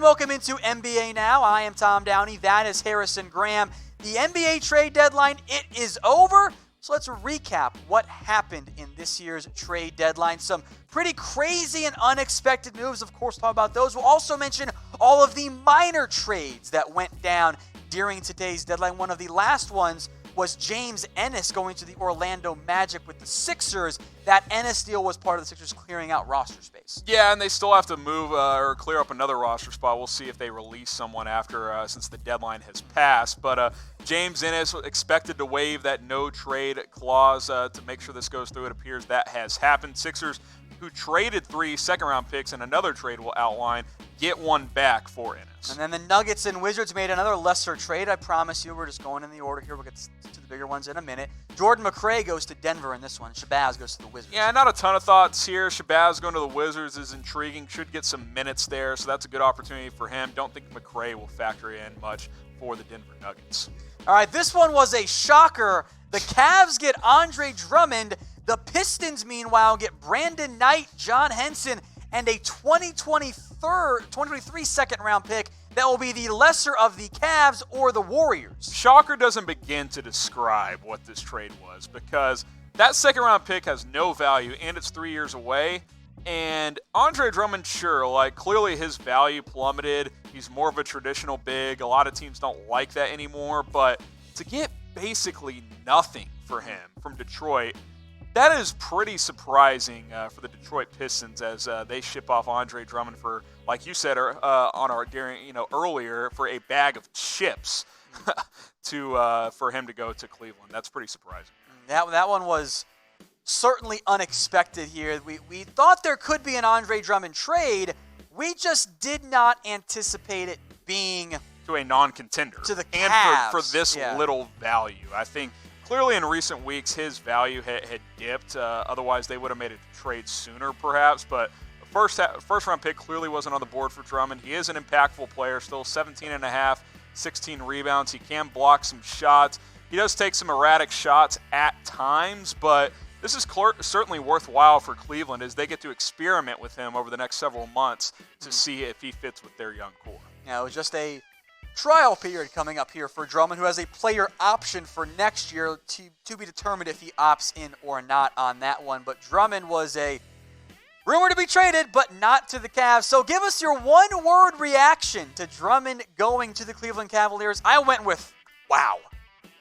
welcome into NBA Now. I am Tom Downey. That is Harrison Graham. The NBA trade deadline, it is over. So let's recap what happened in this year's trade deadline. Some pretty crazy and unexpected moves. Of course, talk about those. We'll also mention all of the minor trades that went down during today's deadline. One of the last ones was James Ennis going to the Orlando Magic with the Sixers. That Ennis deal was part of the Sixers clearing out roster space. Yeah, and they still have to move or clear up another roster spot. We'll see if they release someone after since the deadline has passed. But James Ennis expected to waive that no-trade clause to make sure this goes through. It appears that has happened. Sixers, who traded 3 second-round picks in another trade we'll outline, get one back for Ennis. And then the Nuggets and Wizards made another lesser trade. I promise you, we're just going in the order here. We'll get to the bigger ones in a minute. Jordan McRae goes to Denver in this one. Shabazz goes to the Wizards. Yeah, not a ton of thoughts here. Shabazz going to the Wizards is intriguing. Should get some minutes there, so that's a good opportunity for him. Don't think McRae will factor in much for the Denver Nuggets. All right, this one was a shocker. The Cavs get Andre Drummond. The Pistons, meanwhile, get Brandon Knight, John Henson, and a 2023 second-round pick that will be the lesser of the Cavs or the Warriors. Shocker doesn't begin to describe what this trade was because that second-round pick has no value, and it's 3 years away. And Andre Drummond, sure, clearly his value plummeted. He's more of a traditional big. A lot of teams don't like that anymore. But to get basically nothing for him from Detroit, that is pretty surprising for the Detroit Pistons as they ship off Andre Drummond for, like you said earlier, for a bag of chips for him to go to Cleveland. That's pretty surprising. That one was certainly unexpected here. We thought there could be an Andre Drummond trade. We just did not anticipate it being to a non-contender. To the Cavs. And for this little value. I think clearly in recent weeks his value had dipped. Otherwise they would have made a trade sooner perhaps. But the first round pick clearly wasn't on the board for Drummond. He is an impactful player still, 17.5, 16 rebounds. He can block some shots. He does take some erratic shots at times, but this is certainly worthwhile for Cleveland as they get to experiment with him over the next several months to see if he fits with their young core. Yeah, it was just a trial period coming up here for Drummond, who has a player option for next year to be determined if he opts in or not on that one. But Drummond was a rumor to be traded, but not to the Cavs. So give us your one-word reaction to Drummond going to the Cleveland Cavaliers. I went with, wow.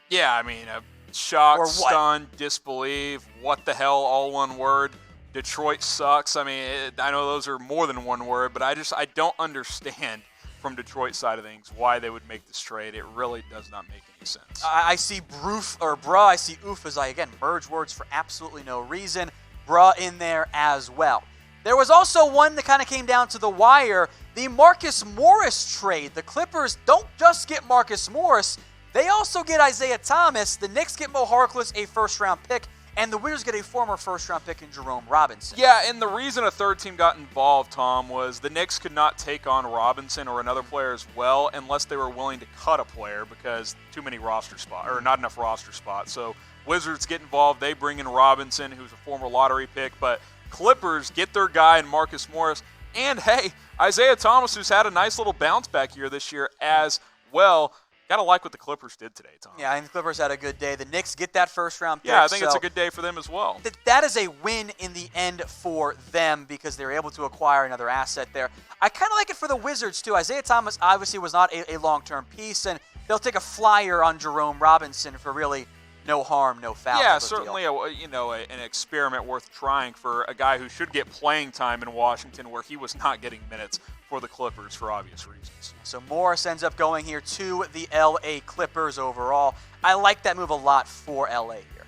Yeah, I mean, shocked, stunned, disbelief, what the hell, all one word. Detroit sucks. I mean, I know those are more than one word, but I don't understand from Detroit's side of things why they would make this trade. It really does not make any sense. I see bruh, I see oof as I, again, merge words for absolutely no reason. Bruh in there as well. There was also one that kind of came down to the wire, the Marcus Morris trade. The Clippers don't just get Marcus Morris, they also get Isaiah Thomas. The Knicks get Mo Harkless, a first-round pick, and the Wizards get a former first-round pick in Jerome Robinson. Yeah, and the reason a third team got involved, Tom, was the Knicks could not take on Robinson or another player as well unless they were willing to cut a player because too many roster spots, or not enough roster spots. So Wizards get involved. They bring in Robinson, who's a former lottery pick, but Clippers get their guy in Marcus Morris. And, hey, Isaiah Thomas, who's had a nice little bounce-back year this year as well. Got to like what the Clippers did today, Tom. Yeah, I think the Clippers had a good day. The Knicks get that first-round pick. Yeah, I think it's a good day for them as well. That is a win in the end for them because they were able to acquire another asset there. I kind of like it for the Wizards, too. Isaiah Thomas obviously was not a long-term piece, and they'll take a flyer on Jerome Robinson for really no harm, no foul. Yeah, certainly an experiment worth trying for a guy who should get playing time in Washington where he was not getting minutes for the Clippers for obvious reasons. So Morris ends up going here to the LA Clippers overall. I like that move a lot for LA here.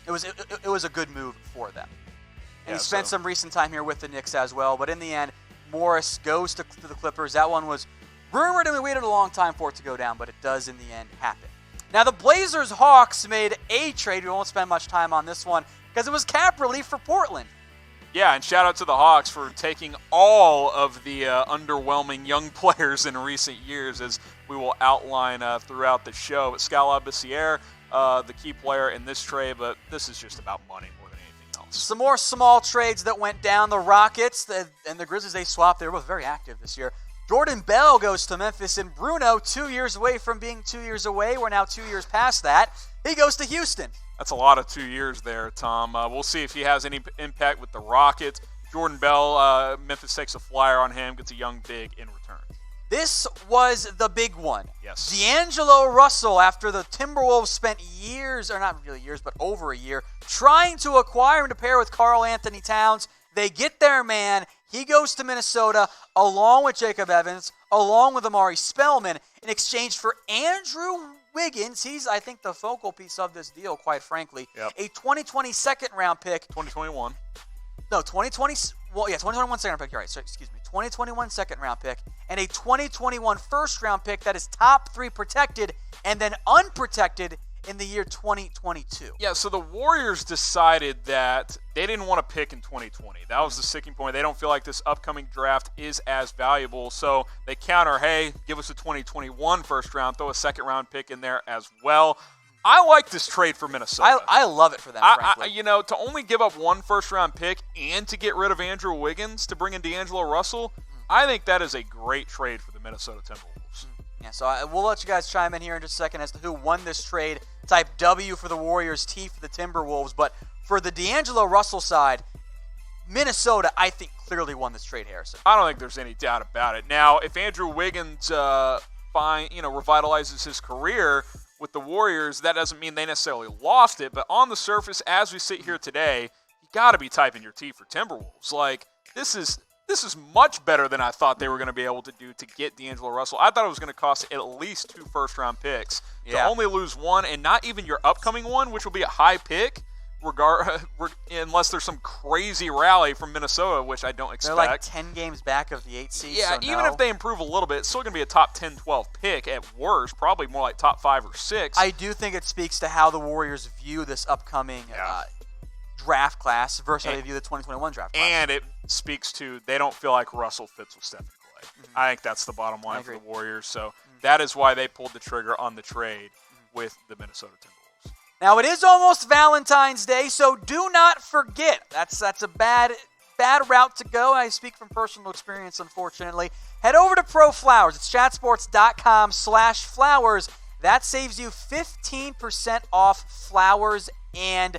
It was a good move for them. And he spent some recent time here with the Knicks as well, but in the end, Morris goes to the Clippers. That one was rumored and we waited a long time for it to go down, but it does in the end happen. Now, the Blazers-Hawks made a trade. We won't spend much time on this one because it was cap relief for Portland. Yeah, and shout out to the Hawks for taking all of the underwhelming young players in recent years, as we will outline throughout the show. But Skal Labissiere, the key player in this trade, but this is just about money more than anything else. Some more small trades that went down. The Rockets and the Grizzlies, they swapped. They were both very active this year. Jordan Bell goes to Memphis, and Bruno, 2 years away from being 2 years away. We're now 2 years past that. He goes to Houston. That's a lot of 2 years there, Tom. We'll see if he has any impact with the Rockets. Jordan Bell, Memphis takes a flyer on him, gets a young big in return. This was the big one. Yes. D'Angelo Russell, after the Timberwolves spent years, or not really years, but over a year, trying to acquire him to pair with Karl Anthony Towns. They get their man. He goes to Minnesota along with Jacob Evans, along with Amari Spellman, in exchange for Andrew Wiggins. He's, I think, the focal piece of this deal, quite frankly. Yep. A 2020 second-round pick. 2021. No, 2020. Well, yeah, 2021 second-round pick. You're right. So, excuse me. 2021 second-round pick and a 2021 first-round pick that is top 3 protected and then unprotected in the year 2022. Yeah, so the Warriors decided that they didn't want to pick in 2020. That was the sticking point. They don't feel like this upcoming draft is as valuable. So they counter, hey, give us a 2021 first round, throw a second round pick in there as well. I like this trade for Minnesota. I love it for them, frankly. To only give up one first round pick and to get rid of Andrew Wiggins to bring in D'Angelo Russell, I think that is a great trade for the Minnesota Timberwolves. Yeah, so we'll let you guys chime in here in just a second as to who won this trade. Type W for the Warriors, T for the Timberwolves. But for the D'Angelo Russell side, Minnesota, I think, clearly won this trade, Harrison. I don't think there's any doubt about it. Now, if Andrew Wiggins revitalizes his career with the Warriors, that doesn't mean they necessarily lost it. But on the surface, as we sit here today, you got to be typing your T for Timberwolves. Like, this is much better than I thought they were going to be able to do to get D'Angelo Russell. I thought it was going to cost at least 2 first-round picks. To only lose one, and not even your upcoming one, which will be a high pick, unless there's some crazy rally from Minnesota, which I don't expect. They're like 10 games back of the 8 seed. Yeah, so even if they improve a little bit, it's still going to be a top 10, 12 pick at worst, probably more like top 5 or 6. I do think it speaks to how the Warriors view this upcoming draft class versus how they view the 2021 draft class. And it speaks to they don't feel like Russell fits with Stephen Clay. I think that's the bottom line for the Warriors. So that is why they pulled the trigger on the trade with the Minnesota Timberwolves. Now, it is almost Valentine's Day, so do not forget. That's a bad route to go. I speak from personal experience, unfortunately. Head over to Pro Flowers. It's chatsports.com/flowers. That saves you 15% off flowers and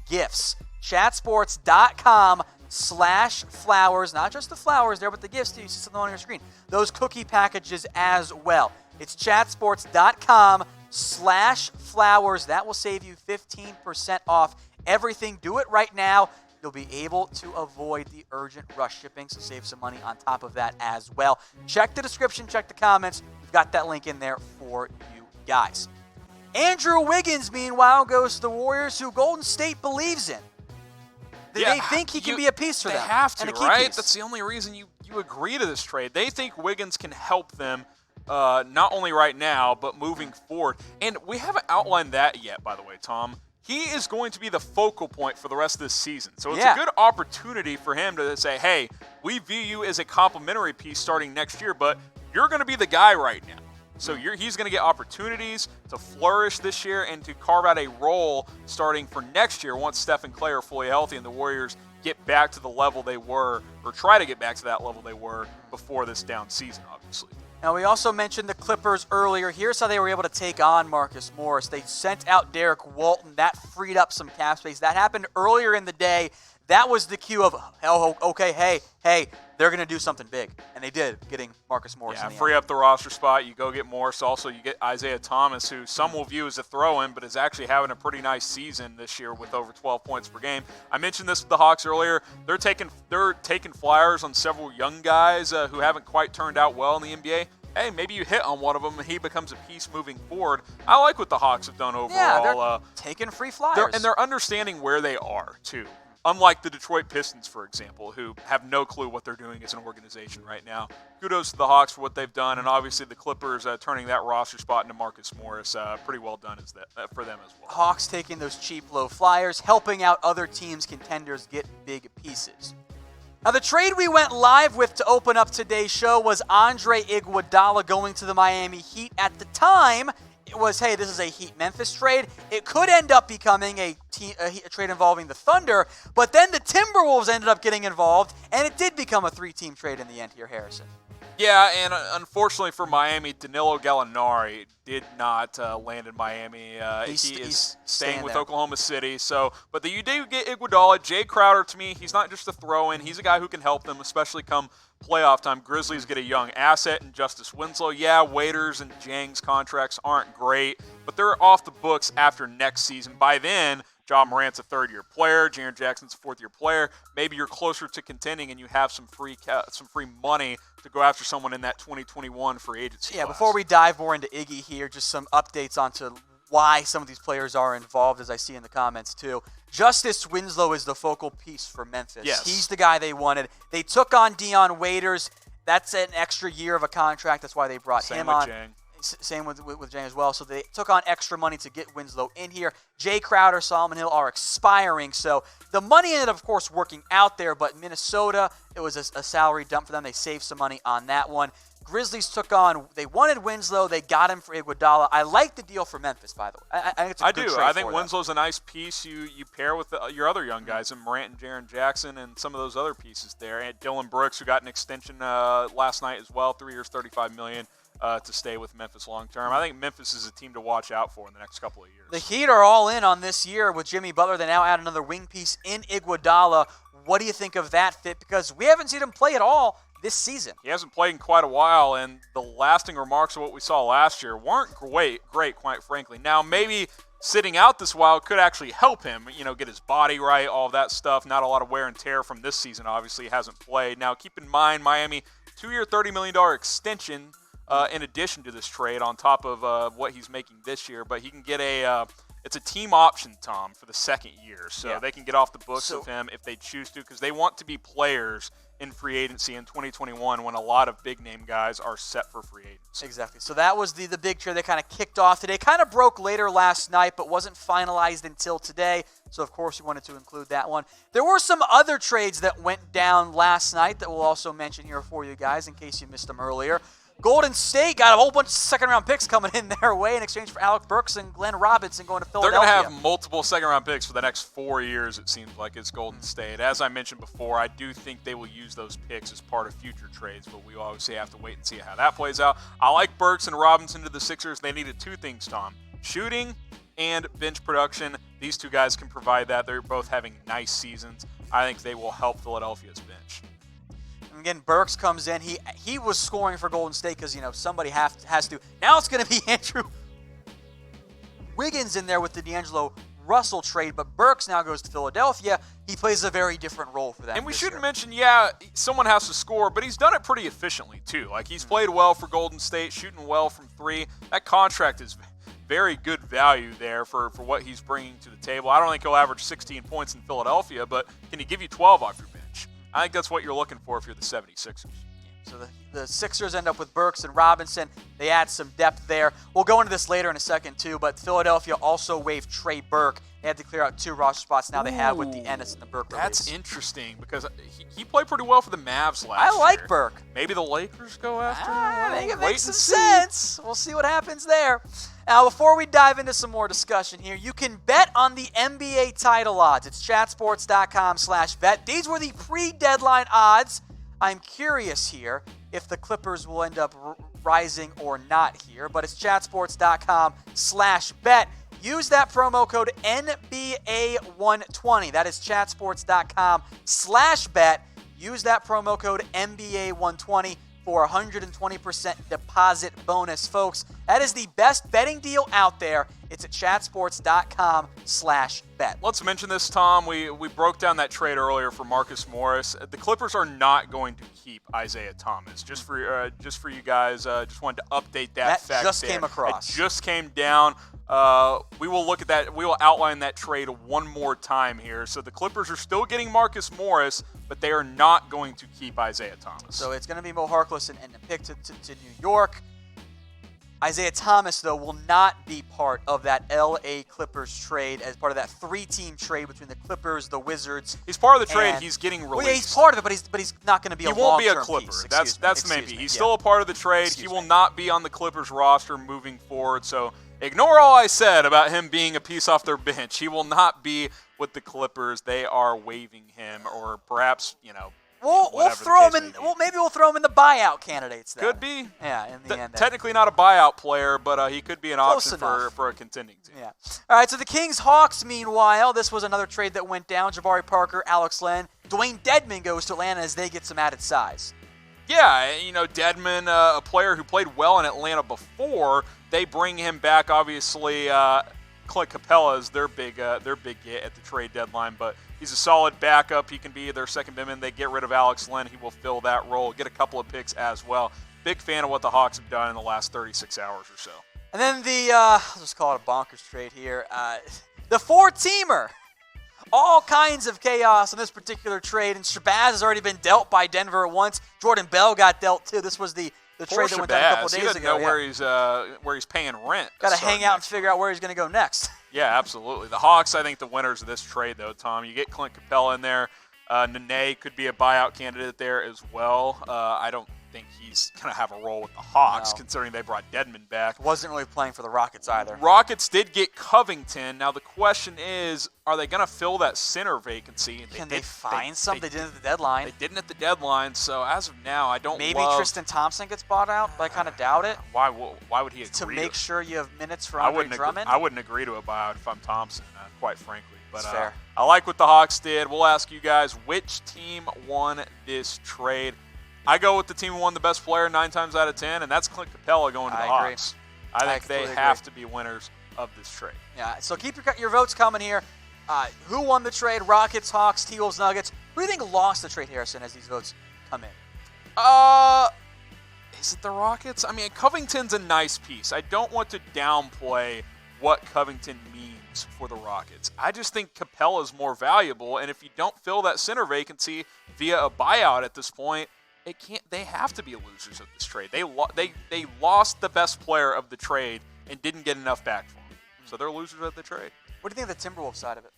gifts. Chatsports.com/flowers. Not just the flowers there, but the gifts too. You see something on your screen. Those cookie packages as well. It's chatsports.com/flowers. That will save you 15% off everything. Do it right now. You'll be able to avoid the urgent rush shipping, so save some money on top of that as well. Check the description, check the comments. We've got that link in there for you guys. Andrew Wiggins, meanwhile, goes to the Warriors, who Golden State believes in. They think he can be a piece for them. They have to, and a key right? piece. That's the only reason you agree to this trade. They think Wiggins can help them not only right now, but moving forward. And we haven't outlined that yet, by the way, Tom. He is going to be the focal point for the rest of this season. So it's a good opportunity for him to say, hey, we view you as a complementary piece starting next year, but you're going to be the guy right now. So he's going to get opportunities to flourish this year and to carve out a role starting for next year once Steph and Clay are fully healthy and the Warriors get back to the level they were, or try to get back to that level they were before this down season, obviously. Now, we also mentioned the Clippers earlier. Here's how they were able to take on Marcus Morris. They sent out Derrick Walton. That freed up some cap space. That happened earlier in the day. That was the cue of, oh, okay, hey, they're going to do something big. And they did, getting Marcus Morris in the free end. up the roster spot. You go get Morris. Also, you get Isaiah Thomas, who some will view as a throw-in, but is actually having a pretty nice season this year with over 12 points per game. I mentioned this with the Hawks earlier. They're taking flyers on several young guys who haven't quite turned out well in the NBA. Hey, maybe you hit on one of them and he becomes a piece moving forward. I like what the Hawks have done overall. Yeah, they're taking free flyers. They're understanding where they are, too. Unlike the Detroit Pistons, for example, who have no clue what they're doing as an organization right now. Kudos to the Hawks for what they've done, and obviously the Clippers turning that roster spot into Marcus Morris. Pretty well done for them as well. Hawks taking those cheap, low flyers, helping out other teams' contenders get big pieces. Now, the trade we went live with to open up today's show was Andre Iguodala going to the Miami Heat. At the time, it was, hey, this is a Heat-Memphis trade. It could end up becoming a trade involving the Thunder, but then the Timberwolves ended up getting involved, and it did become a 3-team trade in the end here, Harrison. Yeah, and unfortunately for Miami, Danilo Gallinari did not land in Miami. He is staying with Oklahoma City. So, but you do get Iguodala. Jay Crowder, to me, he's not just a throw-in. He's a guy who can help them, especially come playoff time. Grizzlies get a young asset in Justice Winslow. Yeah, Waiters and Jang's contracts aren't great, but they're off the books after next season. By then, Ja Morant's a third-year player. Jaren Jackson's a fourth-year player. Maybe you're closer to contending and you have some free money to go after someone in that 2021 free agency class. Before we dive more into Iggy here, just some updates onto why some of these players are involved, as I see in the comments too. Justice Winslow is the focal piece for Memphis. Yes. He's the guy they wanted. They took on Dion Waiters. That's an extra year of a contract. That's why they brought him on. Same with Jang as well. So they took on extra money to get Winslow in here. Jay Crowder, Solomon Hill are expiring. So the money ended up, of course, working out there. But Minnesota, it was a salary dump for them. They saved some money on that one. Grizzlies took on, they wanted Winslow. They got him for Iguodala. I like the deal for Memphis, by the way. I think it's a good trade I think for Winslow's a nice piece. You pair with your other young guys, and Morant and Jaren Jackson and some of those other pieces there. And Dylan Brooks, who got an extension last night as well, 3 years, $35 million. To stay with Memphis long term. I think Memphis is a team to watch out for in the next couple of years. The Heat are all in on this year with Jimmy Butler. They now add another wing piece in Iguodala. What do you think of that fit? Because we haven't seen him play at all this season. He hasn't played in quite a while, and the lasting remarks of what we saw last year weren't great, quite frankly. Now, maybe sitting out this while could actually help him, get his body right, all of that stuff. Not a lot of wear and tear from this season, obviously. He hasn't played. Now, keep in mind, Miami, 2-year, $30 million extension in addition to this trade on top of what he's making this year. But he can get it's a team option, Tom, for the second year. So they can get off the books of him if they choose to, because they want to be players in free agency in 2021 when a lot of big-name guys are set for free agency. Exactly. So that was the big trade that kind of kicked off today. Kind of broke later last night, but wasn't finalized until today. So, of course, we wanted to include that one. There were some other trades that went down last night that we'll also mention here for you guys in case you missed them earlier. Golden State got a whole bunch of second-round picks coming in their way in exchange for Alec Burks and Glenn Robinson going to Philadelphia. They're going to have multiple second-round picks for the next 4 years, it seems like, it's Golden State. As I mentioned before, I do think they will use those picks as part of future trades, but we obviously have to wait and see how that plays out. I like Burks and Robinson to the Sixers. They needed two things, Tom: shooting and bench production. These two guys can provide that. They're both having nice seasons. I think they will help Philadelphia's bench. Again, Burks comes in. He was scoring for Golden State because, somebody has to. Now it's going to be Andrew Wiggins in there with the D'Angelo Russell trade, but Burks now goes to Philadelphia. He plays a very different role for them. And we shouldn't mention, someone has to score, but he's done it pretty efficiently, too. Like, he's played well for Golden State, shooting well from three. That contract is very good value there for what he's bringing to the table. I don't think he'll average 16 points in Philadelphia, but can he give you 12 off your bench? I think that's what you're looking for if you're the 76ers. So the Sixers end up with Burks and Robinson. They add some depth there. We'll go into this later in a second, too, but Philadelphia also waived Trey Burke. They had to clear out 2 roster spots now they have with the Ennis and the Burke release. That's interesting because he played pretty well for the Mavs last year. I like Burke. Maybe the Lakers go after him? I think it makes some sense. We'll see what happens there. Now, before we dive into some more discussion here, you can bet on the NBA title odds. It's chatsports.com/bet. These were the pre-deadline odds. I'm curious here if the Clippers will end up rising or not here, but it's chatsports.com/bet. Use that promo code NBA120. That is chatsports.com/bet. Use that promo code NBA120 for 120% deposit bonus, folks. That is the best betting deal out there. It's at chatsports.com/bet. Let's mention this, Tom. We broke down that trade earlier for Marcus Morris. The Clippers are not going to keep Isaiah Thomas. Just for you guys, just wanted to update that fact. That just came across. It just came down. We will look at that. We will outline that trade one more time here. So the Clippers are still getting Marcus Morris, but they are not going to keep Isaiah Thomas. So it's going to be Mo Harkless and a pick to New York. Isaiah Thomas, though, will not be part of that L.A. Clippers trade as part of that 3-team trade between the Clippers, the Wizards. He's part of the trade. He's getting released. Well, yeah, he's part of it, but he's not going to be a long-term piece. He won't be a Clipper. That's the main piece. He's still a part of the trade. He will not be on the Clippers roster moving forward. So ignore all I said about him being a piece off their bench. He will not be with the Clippers. They are waiving him, or perhaps, We'll throw him in. Maybe we'll throw him in the buyout candidates. Then. Could be. Yeah, in the end. Technically not a buyout player, but he could be an option for a contending team. Yeah. All right. So the Kings-Hawks. Meanwhile, this was another trade that went down. Jabari Parker, Alex Len, Dwayne Dedmon goes to Atlanta as they get some added size. Yeah, Dedmon, a player who played well in Atlanta before, they bring him back. Obviously, Clint Capela is their big get at the trade deadline, but he's a solid backup. He can be their second big man. They get rid of Alex Len. He will fill that role, get a couple of picks as well. Big fan of what the Hawks have done in the last 36 hours or so. And then I'll just call it a bonkers trade here, the four-teamer. All kinds of chaos in this particular trade, and Shabazz has already been dealt by Denver once. Jordan Bell got dealt too. This was the trade that went down a couple of days ago. He doesn't know where he's paying rent. Got to hang out and figure out where he's going to go next. Yeah, absolutely. The Hawks, I think, the winners of this trade, though, Tom. You get Clint Capela in there. Nene could be a buyout candidate there as well. I don't think he's going to have a role with the Hawks, considering they brought Dedmon back. Wasn't really playing for the Rockets either. Rockets did get Covington. Now, the question is, are they going to fill that center vacancy? Can they find some? They didn't at the deadline. They didn't at the deadline, so as of now, I don't Maybe Tristan Thompson gets bought out, but I kind of doubt it. Why would he agree to make sure you have minutes for Andre Drummond? I wouldn't agree to a buyout if I'm Thompson, quite frankly. But That's fair. I like what the Hawks did. We'll ask you guys, which team won this trade? I go with the team who won the best player 9 times out of 10, and that's Clint Capela going to the Hawks. I think they have to be winners of this trade. Yeah, so keep your votes coming here. Who won the trade? Rockets, Hawks, T-Wolves, Nuggets. Who do you think lost the trade, Harrison, as these votes come in? Is it the Rockets? I mean, Covington's a nice piece. I don't want to downplay what Covington means for the Rockets. I just think Capela is more valuable, and if you don't fill that center vacancy via a buyout at this point, they have to be losers of this trade. They lost the best player of the trade and didn't get enough back for him. So they're losers of the trade. What do you think of the Timberwolves side of it?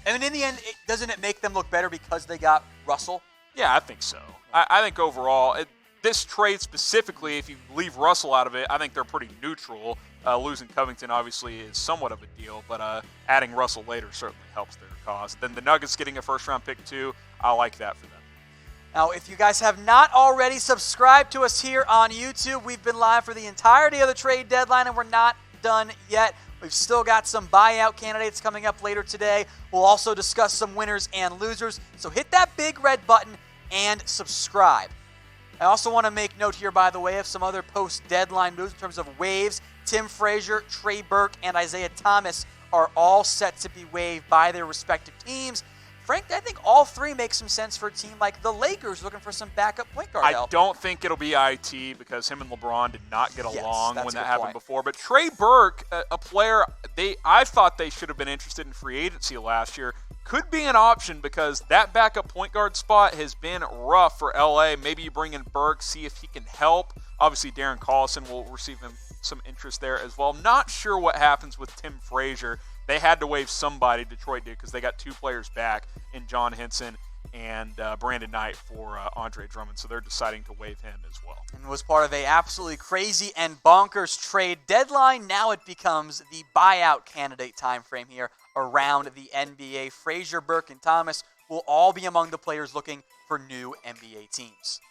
I mean, in the end, doesn't it make them look better because they got Russell? Yeah, I think so. I think overall, this trade specifically, if you leave Russell out of it, I think they're pretty neutral. Losing Covington obviously is somewhat of a deal, but adding Russell later certainly helps their cause. Then the Nuggets getting a first-round pick too, I like that for them. Now, if you guys have not already subscribed to us here on YouTube, we've been live for the entirety of the trade deadline, and we're not done yet. We've still got some buyout candidates coming up later today. We'll also discuss some winners and losers. So hit that big red button and subscribe. I also want to make note here, by the way, of some other post-deadline moves in terms of waves. Tim Frazier, Trey Burke, and Isaiah Thomas are all set to be waived by their respective teams. Frankly, I think all three make some sense for a team like the Lakers looking for some backup point guard help. I don't think it'll be IT because him and LeBron did not get along when that happened before. But Trey Burke, a player I thought they should have been interested in free agency last year, could be an option because that backup point guard spot has been rough for LA. Maybe you bring in Burks, see if he can help. Obviously, Darren Collison will receive him some interest there as well. Not sure what happens with Tim Frazier. They had to waive somebody, Detroit did, because they got 2 players back in John Henson and Brandon Knight for Andre Drummond, so they're deciding to waive him as well. And was part of a absolutely crazy and bonkers trade deadline. Now it becomes the buyout candidate time frame here around the NBA. Frazier, Burke, and Thomas will all be among the players looking for new NBA teams.